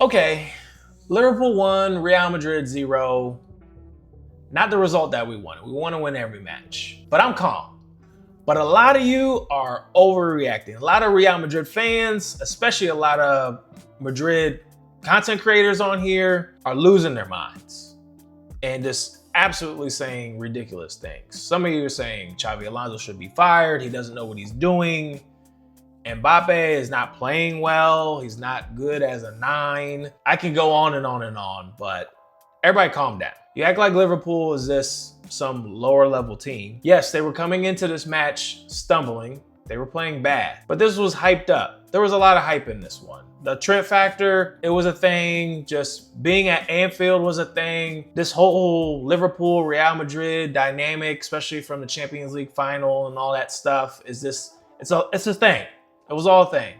Okay, Liverpool 1, Real Madrid 0. Not the result that we wanted. We want to win every match. But I'm calm. But a lot of you are overreacting. A lot of Real Madrid fans, especially a lot of Madrid content creators on here, are losing their minds and just absolutely saying ridiculous things. Some of you are saying Xabi Alonso should be fired. He doesn't know what he's doing. Mbappé is not playing well. He's not good as a 9. I can go on and on and on, but everybody calm down. You act like Liverpool is this some lower level team. Yes, they were coming into this match stumbling. They were playing bad, but this was hyped up. There was a lot of hype in this one. The Trent factor, it was a thing. Just being at Anfield was a thing. This whole Liverpool, Real Madrid dynamic, especially from the Champions League final and all that stuff, it's a thing. It was all a thing.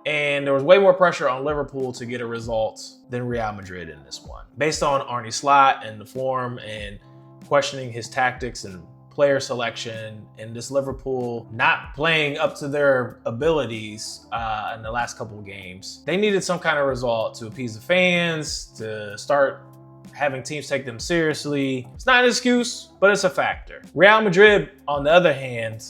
And there was way more pressure on Liverpool to get a result than Real Madrid in this one. Based on Arne Slot and the form and questioning his tactics and player selection, and this Liverpool not playing up to their abilities in the last couple of games, they needed some kind of result to appease the fans, to start having teams take them seriously. It's not an excuse, but it's a factor. Real Madrid, on the other hand,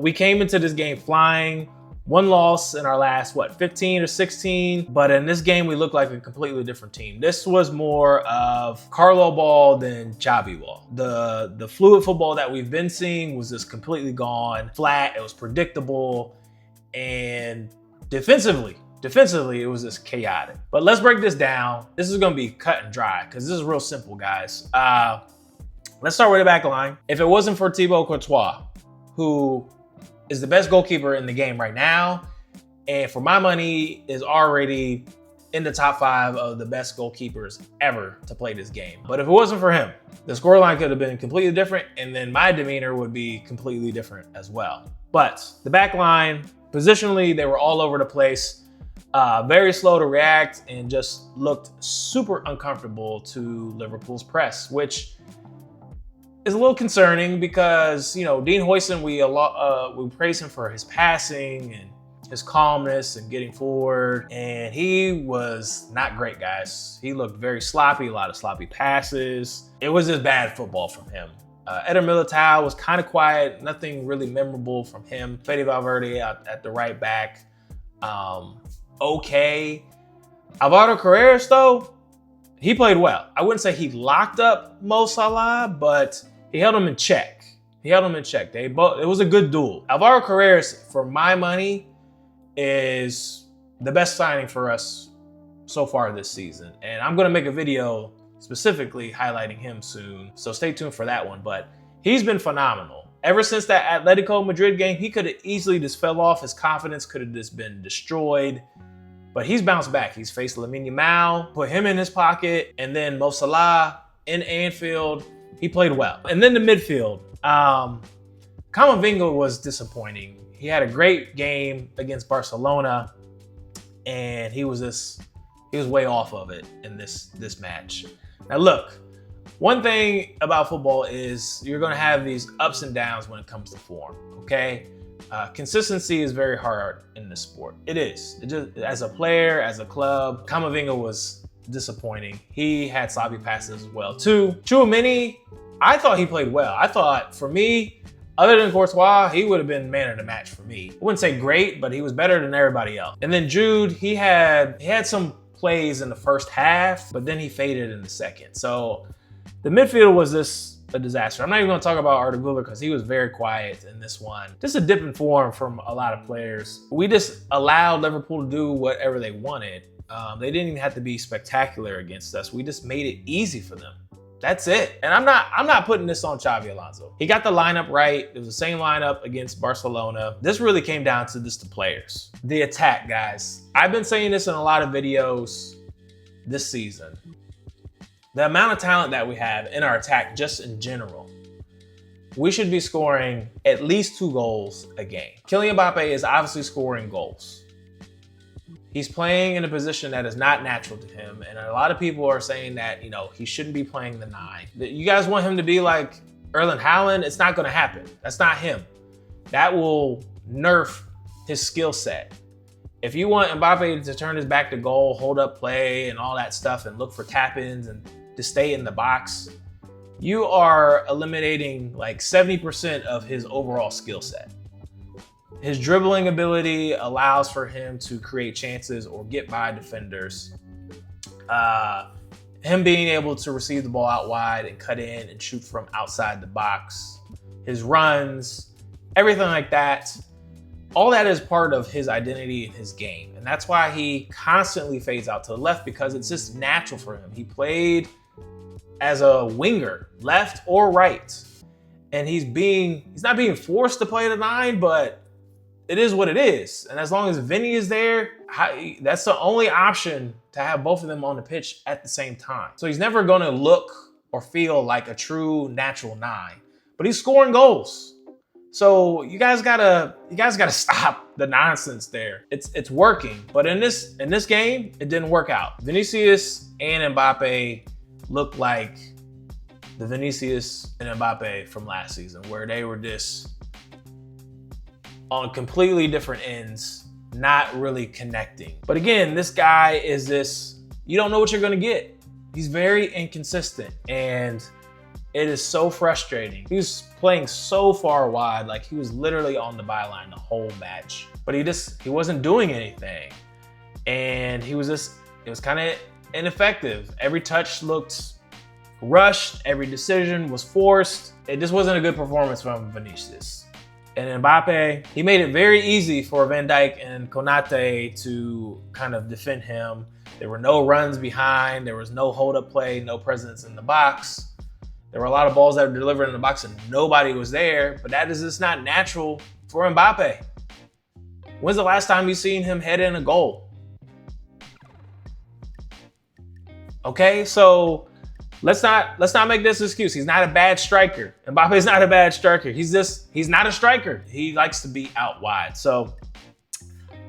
we came into this game flying. One loss in our last, 15 or 16? But in this game, we looked like a completely different team. This was more of Carlo ball than Xabi ball. The fluid football that we've been seeing was just completely gone. Flat, it was predictable. And defensively, it was just chaotic. But let's break this down. This is gonna be cut and dry because this is real simple, guys. Let's start with the back line. If it wasn't for Thibaut Courtois, who is the best goalkeeper in the game right now, and for my money is already in the top 5 of the best goalkeepers ever to play this game. But if it wasn't for him, the scoreline could have been completely different, and then my demeanor would be completely different as well. But the back line, positionally, they were all over the place, very slow to react, and just looked super uncomfortable to Liverpool's press, which is a little concerning because, you know, Dean Huijsen, we praise him for his passing and his calmness and getting forward, and he was not great, guys. He looked very sloppy, a lot of sloppy passes. It was just bad football from him. Eder Militao was kind of quiet, nothing really memorable from him. Fede Valverde at the right back, okay. Alvaro Carreras, though, he played well. I wouldn't say he locked up Mo Salah, but he held him in check. It was a good duel. Alvaro Carreras, for my money, is the best signing for us so far this season. And I'm gonna make a video specifically highlighting him soon, so stay tuned for that one. But he's been phenomenal. Ever since that Atletico Madrid game, he could have easily just fell off. His confidence could have just been destroyed. But he's bounced back. He's faced Lamine Yamal, put him in his pocket, and then Mo Salah in Anfield. He played well. And then the midfield. Camavinga was disappointing. He had a great game against Barcelona, and he was way off of it in this match. Now look, one thing about football is you're gonna have these ups and downs when it comes to form, okay? Consistency is very hard in this sport. It is. As a player, as a club, Camavinga was disappointing. He had sloppy passes as well too. Tchouaméni, I thought he played well. I thought, for me, other than Courtois, he would have been man of the match for me. I wouldn't say great, but he was better than everybody else. And then Jude, he had some plays in the first half, but then he faded in the second. So the midfield was a disaster. I'm not even gonna talk about Arda Güler because he was very quiet in this one. Just a dip in form from a lot of players. We just allowed Liverpool to do whatever they wanted. They didn't even have to be spectacular against us. We just made it easy for them. That's it. And I'm not putting this on Xabi Alonso. He got the lineup right. It was the same lineup against Barcelona. This really came down to just the players. The attack, guys. I've been saying this in a lot of videos this season. The amount of talent that we have in our attack, just in general, we should be scoring at least 2 goals a game. Kylian Mbappé is obviously scoring goals. He's playing in a position that is not natural to him, and a lot of people are saying that, you know, he shouldn't be playing the 9. You guys want him to be like Erling Haaland? It's not going to happen. That's not him. That will nerf his skill set. If you want Mbappé to turn his back to goal, hold up play and all that stuff and look for tap-ins and to stay in the box, you are eliminating like 70% of his overall skill set. His dribbling ability allows for him to create chances or get by defenders. Him being able to receive the ball out wide and cut in and shoot from outside the box, his runs, everything like that, all that is part of his identity and his game. And that's why he constantly fades out to the left, because it's just natural for him. He played as a winger, left or right. And he's not being forced to play the 9, but it is what it is. And as long as Vinny is there, that's the only option to have both of them on the pitch at the same time. So he's never gonna look or feel like a true natural 9, but he's scoring goals. So you guys gotta stop the nonsense there. It's working, but in this game, it didn't work out. Vinícius and Mbappé look like the Vinícius and Mbappé from last season, where they were just on completely different ends, not really connecting. But again, this guy is you don't know what you're gonna get. He's very inconsistent, and it is so frustrating. He was playing so far wide, like he was literally on the byline the whole match. But he wasn't doing anything. And it was kind of ineffective. Every touch looked rushed, every decision was forced. It just wasn't a good performance from Vinícius. And Mbappé, he made it very easy for Van Dijk and Konate to kind of defend him. There were no runs behind, there was no hold-up play, no presence in the box. There were a lot of balls that were delivered in the box and nobody was there, but that is just not natural for Mbappé. When's the last time you've seen him head in a goal? Okay, so let's not make this excuse. He's not a bad striker. Mbappe's not a bad striker. He's not a striker. He likes to be out wide. So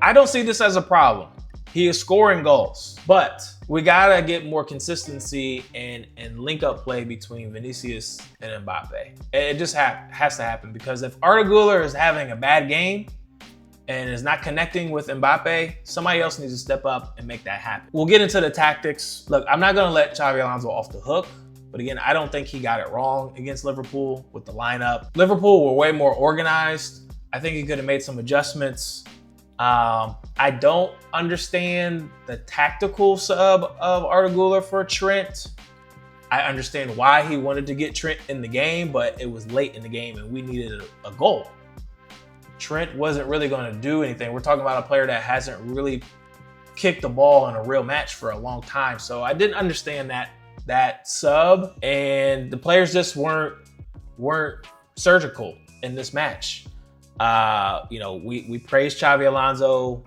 I don't see this as a problem. He is scoring goals, but we gotta get more consistency and link up play between Vinícius and Mbappé. It just has to happen, because if Arda Güler is having a bad game and is not connecting with Mbappé, somebody else needs to step up and make that happen. We'll get into the tactics. Look, I'm not gonna let Xabi Alonso off the hook, but again, I don't think he got it wrong against Liverpool with the lineup. Liverpool were way more organized. I think he could have made some adjustments. I don't understand the tactical sub of Arda Güler for Trent. I understand why he wanted to get Trent in the game, but it was late in the game and we needed a goal. Trent wasn't really going to do anything. We're talking about a player that hasn't really kicked the ball in a real match for a long time. So I didn't understand that sub, and the players just weren't surgical in this match. We praised Xabi Alonso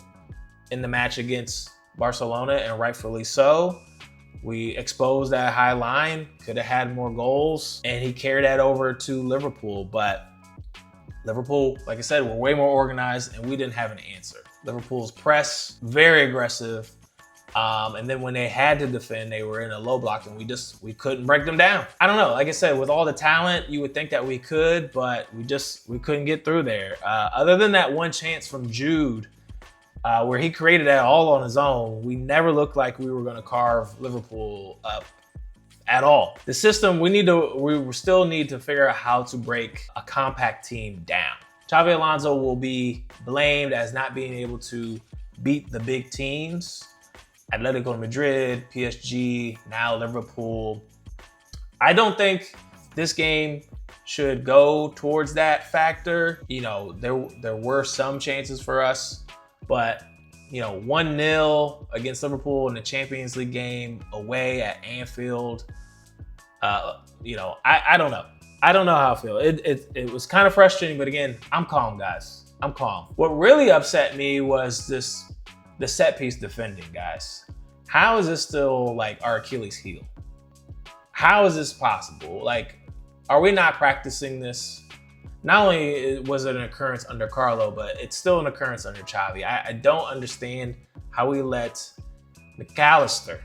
in the match against Barcelona, and rightfully so. We exposed that high line, could have had more goals, and he carried that over to Liverpool. But Liverpool, like I said, were way more organized, and we didn't have an answer. Liverpool's press, very aggressive. And then when they had to defend, they were in a low block, and we couldn't break them down. I don't know. Like I said, with all the talent, you would think that we could, but we couldn't get through there. Other than that one chance from Jude, where he created that all on his own, we never looked like we were going to carve Liverpool up at all. The system, we still need to figure out how to break a compact team down. Xabi Alonso will be blamed as not being able to beat the big teams. Atletico Madrid, PSG, now Liverpool. I don't think this game should go towards that factor. There were some chances for us, but 1-0 against Liverpool in the Champions League game away at Anfield. I don't know. I don't know how I feel. It was kind of frustrating, but again, I'm calm, guys. I'm calm. What really upset me was the set piece defending, guys. How is this still like our Achilles heel? How is this possible? Like, are we not practicing this? Not only was it an occurrence under Carlo, but it's still an occurrence under Xavi. I don't understand how we let McAllister,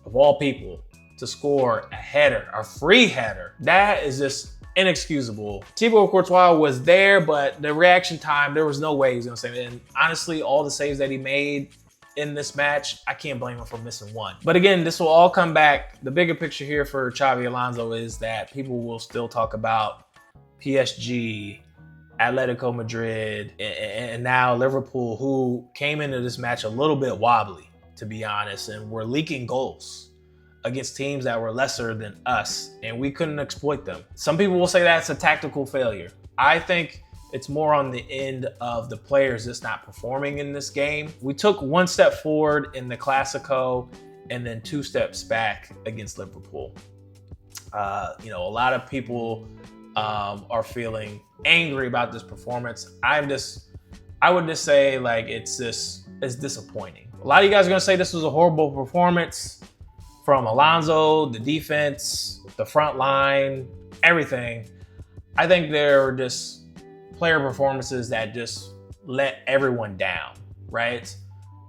of all people, to score a header, a free header. That is just inexcusable. Thibaut Courtois was there, but the reaction time, there was no way he was going to save it. And honestly, all the saves that he made in this match, I can't blame him for missing one. But again, this will all come back. The bigger picture here for Xabi Alonso is that people will still talk about PSG, Atletico Madrid, and now Liverpool, who came into this match a little bit wobbly, to be honest, and were leaking goals against teams that were lesser than us, and we couldn't exploit them. Some people will say that's a tactical failure. I think it's more on the end of the players that's not performing in this game. We took one step forward in the Clasico and then 2 steps back against Liverpool. A lot of people are feeling angry about this performance. I would just say like it's disappointing. A lot of you guys are gonna say this was a horrible performance from Alonso, the defense, the front line, everything. I think there were just player performances that just let everyone down, right?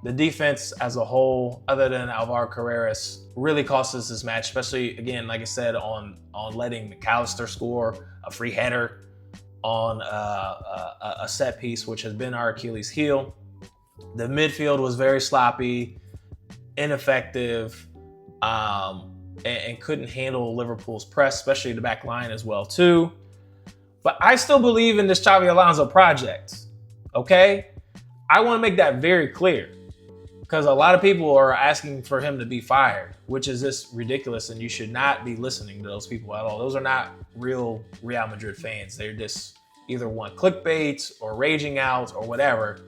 The defense as a whole, other than Alvaro Carreras, really cost us this match, especially, again, like I said, on letting McAllister score a free header on a set piece, which has been our Achilles heel. The midfield was very sloppy, ineffective, and couldn't handle Liverpool's press, especially the back line as well, too. But I still believe in this Xabi Alonso project, okay? I want to make that very clear because a lot of people are asking for him to be fired, which is just ridiculous, and you should not be listening to those people at all. Those are not real Real Madrid fans. They're just either want clickbait or raging out or whatever.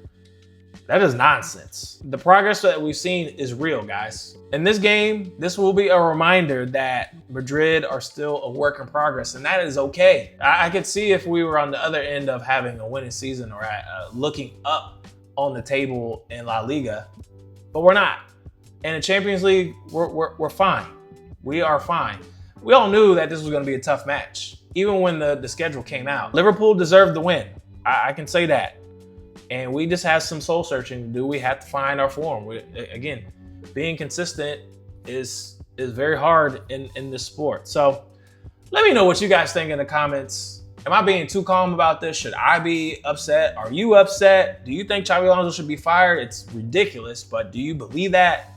That is nonsense. The progress that we've seen is real, guys. In this game, this will be a reminder that Madrid are still a work in progress, and that is okay. I could see if we were on the other end of having a winning season or looking up on the table in La Liga, but we're not. In the Champions League, we're fine. We are fine. We all knew that this was going to be a tough match, even when the schedule came out. Liverpool deserved the win. I can say that. And we just have some soul searching to do. We have to find our form. Again, being consistent is very hard in this sport. So let me know what you guys think in the comments. Am I being too calm about this? Should I be upset? Are you upset? Do you think Xabi Alonso should be fired? It's ridiculous, but do you believe that?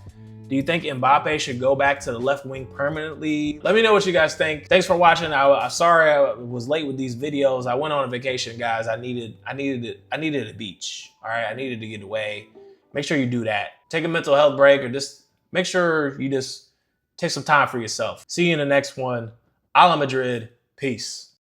Do you think Mbappé should go back to the left wing permanently? Let me know what you guys think. Thanks for watching. I'm sorry I was late with these videos. I went on a vacation, guys. I needed a beach. All right, I needed to get away. Make sure you do that. Take a mental health break, or just make sure you just take some time for yourself. See you in the next one. A la Madrid. Peace.